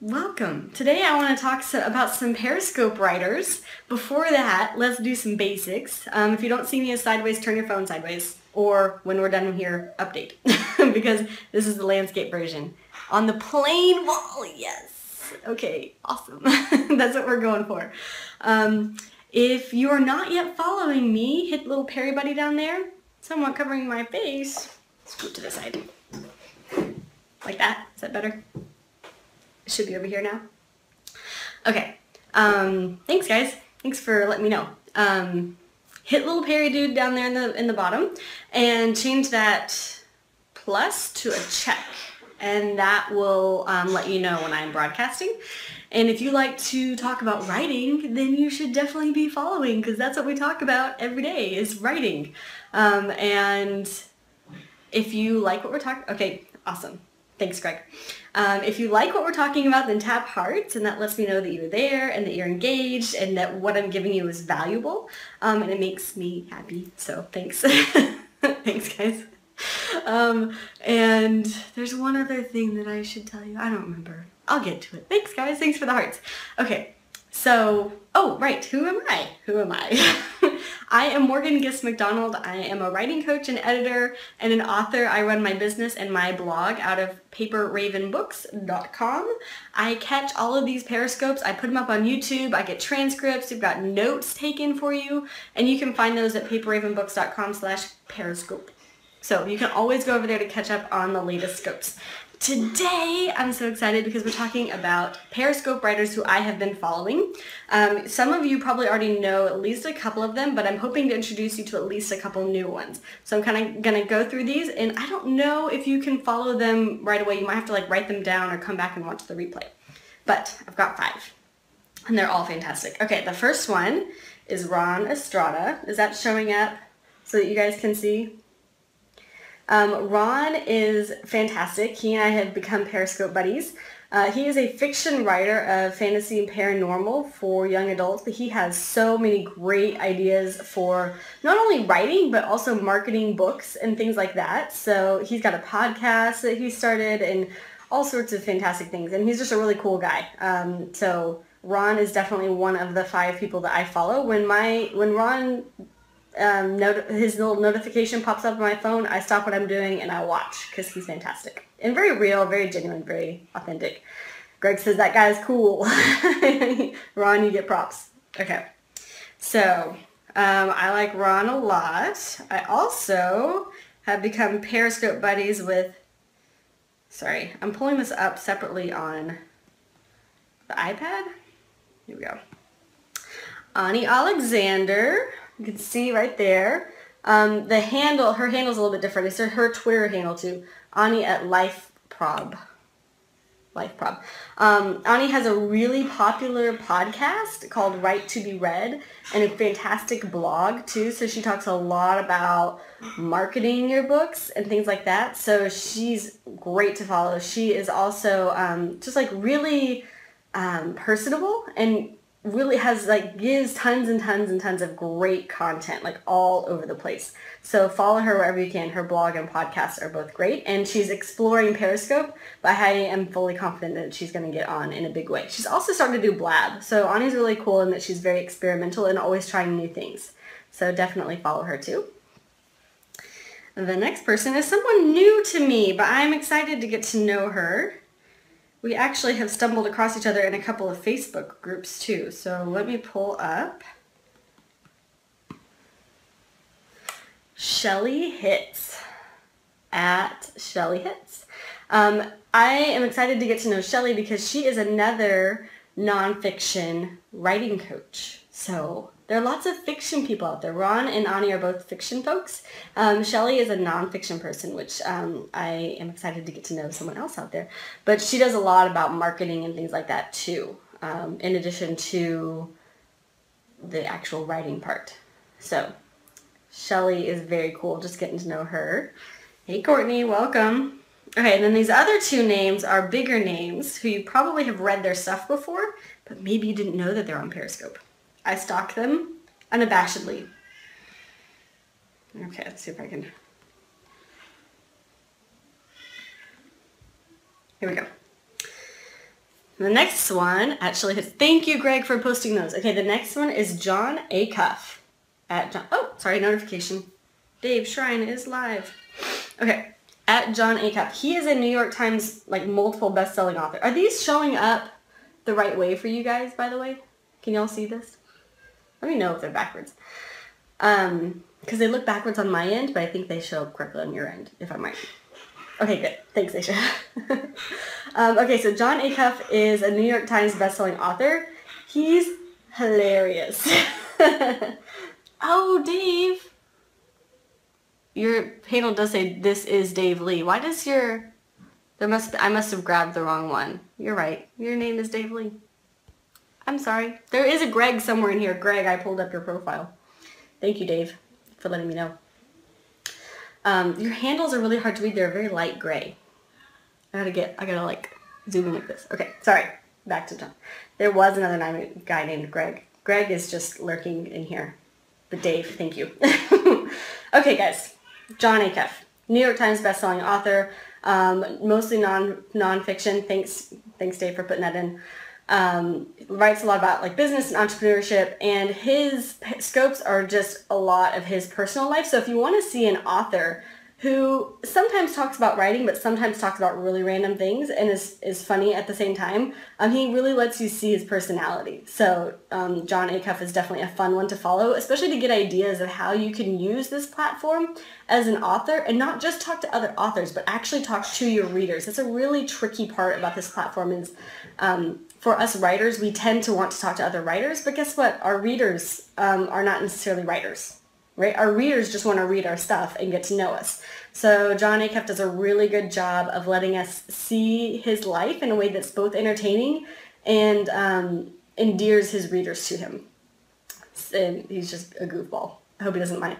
Welcome. Today I want to talk about some Periscope writers. Before that, let's do some basics. If you don't see me as sideways, turn your phone sideways. Or when we're done here, update. Because this is the landscape version. On the plain wall, yes. Okay, awesome. That's what we're going for. If you are not yet following me, hit the little Perry buddy down there. Somewhat covering my face. Scoot to the side. Like that. Is that better? Should be over here now. Okay. Thanks guys. Thanks for letting me know. Hit little Perry dude down there in the bottom and change that plus to a check, and that will let you know when I'm broadcasting. And if you like to talk about writing, then you should definitely be following, because that's what we talk about every day is writing. And if you like what we're talking, okay, awesome. Thanks, Greg. If you like what we're talking about, then tap hearts, and that lets me know that you're there and that you're engaged and that what I'm giving you is valuable, and it makes me happy. So thanks. Thanks, guys. And there's one other thing that I should tell you. I don't remember. I'll get to it. Thanks, guys. Thanks for the hearts. Okay. So, oh, right. Who am I? Who am I? I am Morgan Gist McDonald. I am a writing coach and editor and an author. I run my business and my blog out of paperravenbooks.com. I catch all of these Periscopes. I put them up on YouTube. I get transcripts. We've got notes taken for you. And you can find those at paperravenbooks.com/Periscope. So you can always go over there to catch up on the latest scopes. Today, I'm so excited because we're talking about Periscope writers who I have been following. Some of you probably already know at least a couple of them, but I'm hoping to introduce you to at least a couple new ones. So I'm kind of going to go through these, and I don't know if you can follow them right away. You might have to like write them down or come back and watch the replay. But I've got 5, and they're all fantastic. Okay, the first one is Ron Estrada. Is that showing up so that you guys can see? Ron is fantastic. He and I have become Periscope buddies. He is a fiction writer of fantasy and paranormal for young adults, but he has so many great ideas for not only writing, but also marketing books and things like that. So he's got a podcast that he started and all sorts of fantastic things. And he's just a really cool guy. So Ron is definitely one of the 5 people that I follow. When Ron his little notification pops up on my phone, I stop what I'm doing and I watch, because he's fantastic and very real, very genuine, very authentic. Greg says that guy is cool. Ron, you get props. Okay, so I like Ron a lot. I also have become Periscope buddies with, sorry, I'm pulling this up separately on the iPad. Here we go. Ani Alexander. You can see right there. Her handle's a little bit different. It's her Twitter handle too. Ani at LifeProb. LifeProb. Ani has a really popular podcast called Right to Be Read, and a fantastic blog too. So she talks a lot about marketing your books and things like that. So she's great to follow. She is also just like really personable, and really gives tons and tons and tons of great content, like all over the place. So follow her wherever you can. Her blog and podcast are both great, and she's exploring Periscope, but I am fully confident that she's going to get on in a big way. She's also starting to do Blab, so Ani's really cool in that she's very experimental and always trying new things. So definitely follow her too. The next person is someone new to me, but I'm excited to get to know her. We actually have stumbled across each other in a couple of Facebook groups too. So let me pull up Shelly Hits at Shelly Hits. I am excited to get to know Shelly because she is another nonfiction writing coach. So there are lots of fiction people out there. Ron and Ani are both fiction folks. Shelly is a nonfiction person, which I am excited to get to know someone else out there. But she does a lot about marketing and things like that too, in addition to the actual writing part. So Shelly is very cool, just getting to know her. Hey Courtney, welcome. Okay, and then these other 2 names are bigger names who you probably have read their stuff before, but maybe you didn't know that they're on Periscope. I stalk them unabashedly. Okay, let's see if I can. Here we go. The next one actually has, thank you, Greg, for posting those. Okay, the next one is John A. Cuff. At John, oh, sorry, notification. Dave Shrine is live. Okay, at John A. Cuff. He is a New York Times, like, multiple best-selling author. Are these showing up the right way for you guys, by the way? Can y'all see this? Let me know if they're backwards. Because they look backwards on my end, but I think they show correctly on your end, if I'm right. Okay, good. Thanks, Aisha. Okay, so John A. Cuff is a New York Times bestselling author. He's hilarious. Oh, Dave. Your panel does say, this is Dave Lee. Why does your... I must have grabbed the wrong one. You're right. Your name is Dave Lee. I'm sorry. There is a Greg somewhere in here. Greg, I pulled up your profile. Thank you, Dave, for letting me know. Your handles are really hard to read. They're very light gray. I gotta like zoom in like this. Okay, sorry. Back to John. There was another guy named Greg. Greg is just lurking in here. But Dave, thank you. Okay, guys. John A. Cuff, New York Times bestselling author, mostly nonfiction. Thanks, Dave, for putting that in. Writes a lot about like business and entrepreneurship, and his scopes are just a lot of his personal life. So if you want to see an author who sometimes talks about writing, but sometimes talks about really random things and is funny at the same time, he really lets you see his personality. So John A. Cuff is definitely a fun one to follow, especially to get ideas of how you can use this platform as an author and not just talk to other authors, but actually talk to your readers. That's a really tricky part about this platform is for us writers, we tend to want to talk to other writers, but guess what? Our readers are not necessarily writers. Right? Our readers just want to read our stuff and get to know us. So John A. Cuff does a really good job of letting us see his life in a way that's both entertaining and endears his readers to him. And he's just a goofball. I hope he doesn't mind.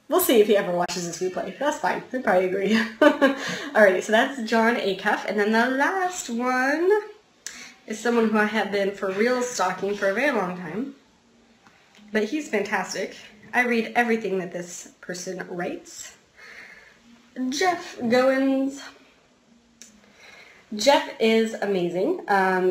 We'll see if he ever watches this replay. That's fine. He'd probably agree. Alrighty, so that's John A. Cuff. And then the last one is someone who I have been for real stalking for a very long time. But he's fantastic. I read everything that this person writes. Jeff Goins. Jeff is amazing.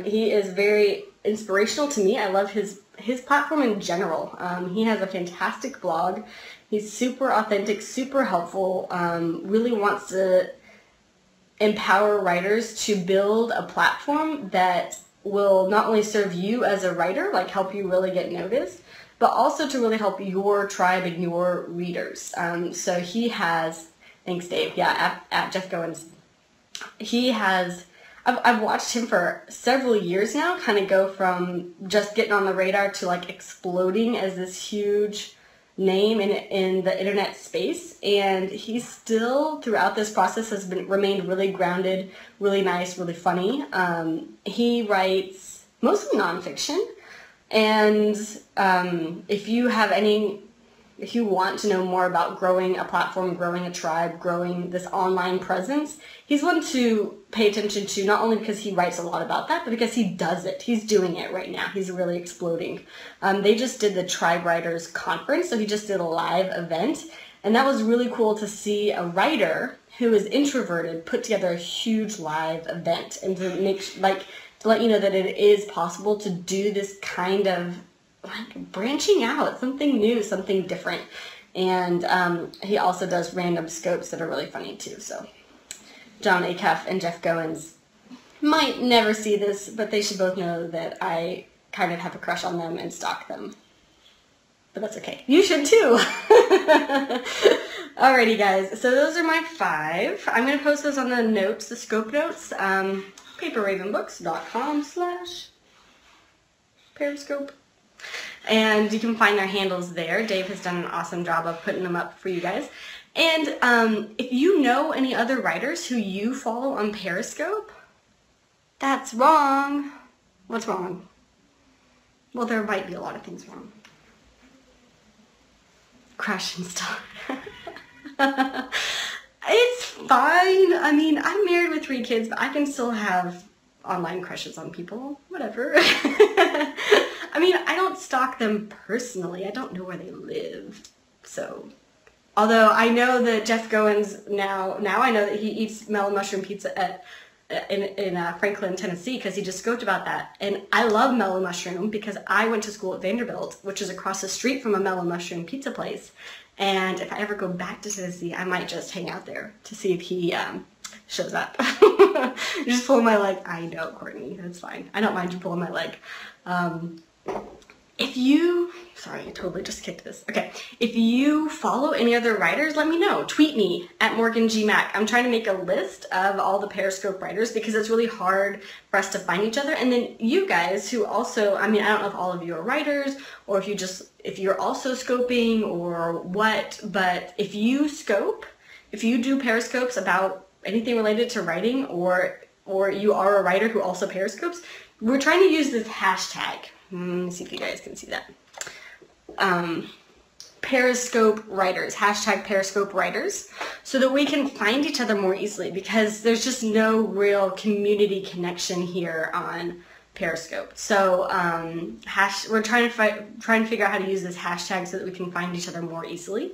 He is very inspirational to me. I love his platform in general. He has a fantastic blog. He's super authentic, super helpful, really wants to empower writers to build a platform that will not only serve you as a writer, like help you really get noticed, but also to really help your tribe and your readers. So he has, thanks Dave, yeah, at Jeff Goins. He has, I've watched him for several years now kind of go from just getting on the radar to like exploding as this huge name in the internet space. And he still, throughout this process, has remained really grounded, really nice, really funny. He writes mostly nonfiction. And if you want to know more about growing a platform, growing a tribe, growing this online presence, he's one to pay attention to, not only because he writes a lot about that, but because he does it. He's doing it right now. He's really exploding. They just did the Tribe Writers Conference, so he just did a live event. And that was really cool to see a writer who is introverted put together a huge live event and to let you know that it is possible to do this kind of like branching out, something new, something different. And he also does random scopes that are really funny too. So John A. Cuff and Jeff Goins might never see this, but they should both know that I kind of have a crush on them and stalk them. But that's okay. You should too. Alrighty guys, so those are my 5. I'm going to post those on the notes, the scope notes. paperravenbooks.com/Periscope. And you can find their handles there. Dave has done an awesome job of putting them up for you guys. And if you know any other writers who you follow on Periscope, that's wrong. What's wrong? Well, there might be a lot of things wrong. Crush and stuff. It's fine. I mean, I'm married with 3 kids, but I can still have online crushes on people. Whatever. I mean, I don't stalk them personally. I don't know where they live. So, although I know that Jeff Goins now I know that he eats melon mushroom pizza at in Franklin, Tennessee, because he just scoped about that. And I love mellow mushroom because I went to school at Vanderbilt, which is across the street from a mellow mushroom pizza place. And if I ever go back to Tennessee, I might just hang out there to see if he shows up. Just pull my leg. I know, Courtney, that's fine. I don't mind you pulling my leg. If you, sorry, I totally just kicked this. Okay, if you follow any other writers, let me know. Tweet me at MorganGMac. I'm trying to make a list of all the Periscope writers because it's really hard for us to find each other. And then you guys who also, I mean, I don't know if all of you are writers or if you're also scoping or what, but if you scope, if you do Periscopes about anything related to writing or you are a writer who also Periscopes, we're trying to use this hashtag. Let me see if you guys can see that. Periscope writers, hashtag Periscope writers, so that we can find each other more easily because there's just no real community connection here on Periscope. So we're trying to figure out how to use this hashtag so that we can find each other more easily.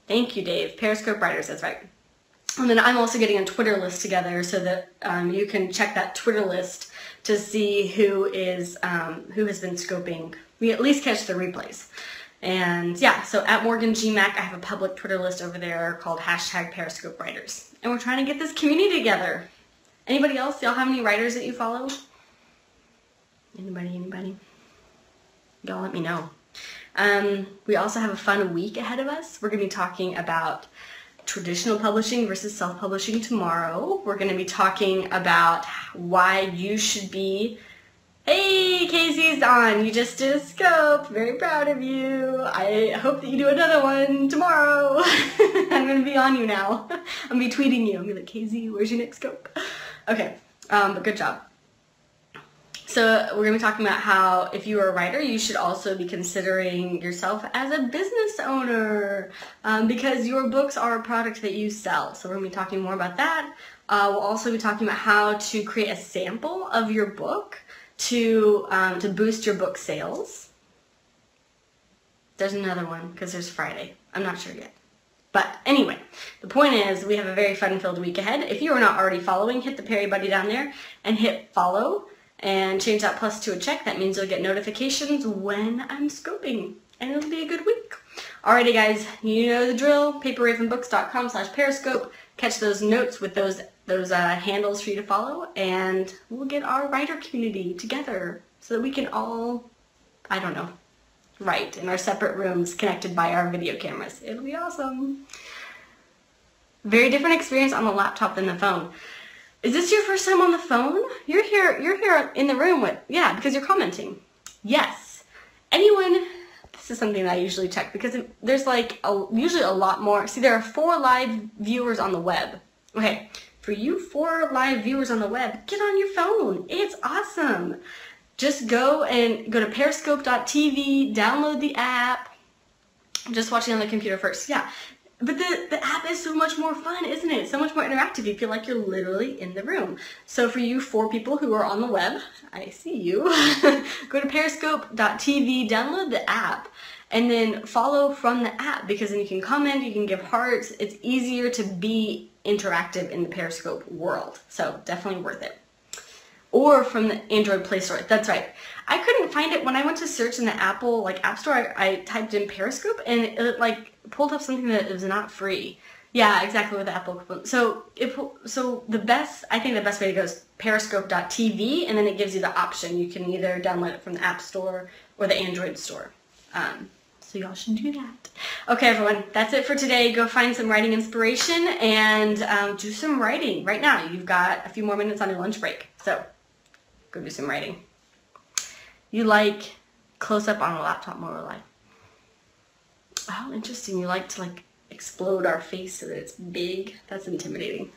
Thank you, Dave. Periscope writers, that's right. And then I'm also getting a Twitter list together so that you can check that Twitter list to see who has been scoping. We at least catch the replays. And yeah, so at MorganGMac, I have a public Twitter list over there called hashtag Periscope Writers. And we're trying to get this community together. Anybody else? Y'all have any writers that you follow? Anybody? Y'all let me know. We also have a fun week ahead of us. We're going to be talking about traditional publishing versus self-publishing tomorrow. We're going to be talking about why you should be... Hey, Casey's on. You just did a scope. Very proud of you. I hope that you do another one tomorrow. I'm going to be on you now. I'm going to be tweeting you. I'm going to be like, Casey, where's your next scope? Okay, but good job. So we're going to be talking about how if you are a writer, you should also be considering yourself as a business owner because your books are a product that you sell. So we're going to be talking more about that. We'll also be talking about how to create a sample of your book to boost your book sales. There's another one because there's Friday. I'm not sure yet. But anyway, the point is we have a very fun-filled week ahead. If you are not already following, hit the Perry Buddy down there and hit follow. And change that plus to a check. That means you'll get notifications when I'm scoping. And it'll be a good week. Alrighty guys, you know the drill. paperravenbooks.com/periscope. Catch those notes with those handles for you to follow. And we'll get our writer community together so that we can all, I don't know, write in our separate rooms connected by our video cameras. It'll be awesome. Very different experience on the laptop than the phone. Is this your first time on the phone? You're here in the room with, yeah, because you're commenting. Yes. Anyone, this is something that I usually check because there's like usually a lot more. See, there are 4 live viewers on the web. Okay, for you 4 live viewers on the web, get on your phone. It's awesome. Just go to periscope.tv, download the app. I'm just watching on the computer first. Yeah. But the app is so much more fun, isn't it? So much more interactive. You feel like you're literally in the room. So for you 4 people who are on the web, I see you, go to periscope.tv, download the app, and then follow from the app because then you can comment, you can give hearts. It's easier to be interactive in the Periscope world. So definitely worth it. Or from the Android Play Store. That's right. I couldn't find it when I went to search in the Apple App Store. I typed in Periscope and it pulled up something that was not free. Yeah, exactly with the Apple. So the best way to go is periscope.tv and then it gives you the option. You can either download it from the App Store or the Android Store. So y'all should do that. Okay, everyone, that's it for today. Go find some writing inspiration and do some writing right now. You've got a few more minutes on your lunch break. So go do some writing. You like close-up on a laptop more or like? Oh, interesting. You like to explode our face so that it's big. That's intimidating.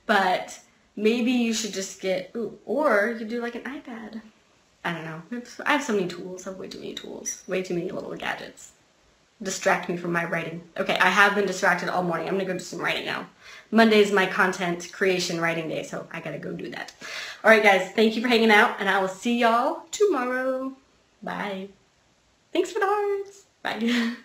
But maybe you should just get, or you could do like an iPad. I don't know. I have so many tools. I have way too many tools. Way too many little gadgets. Distract me from my writing. Okay, I have been distracted all morning. I'm going to go do some writing now. Monday is my content creation writing day, so I got to go do that. All right, guys. Thank you for hanging out, and I will see y'all tomorrow. Bye. Thanks for the hearts. Bye.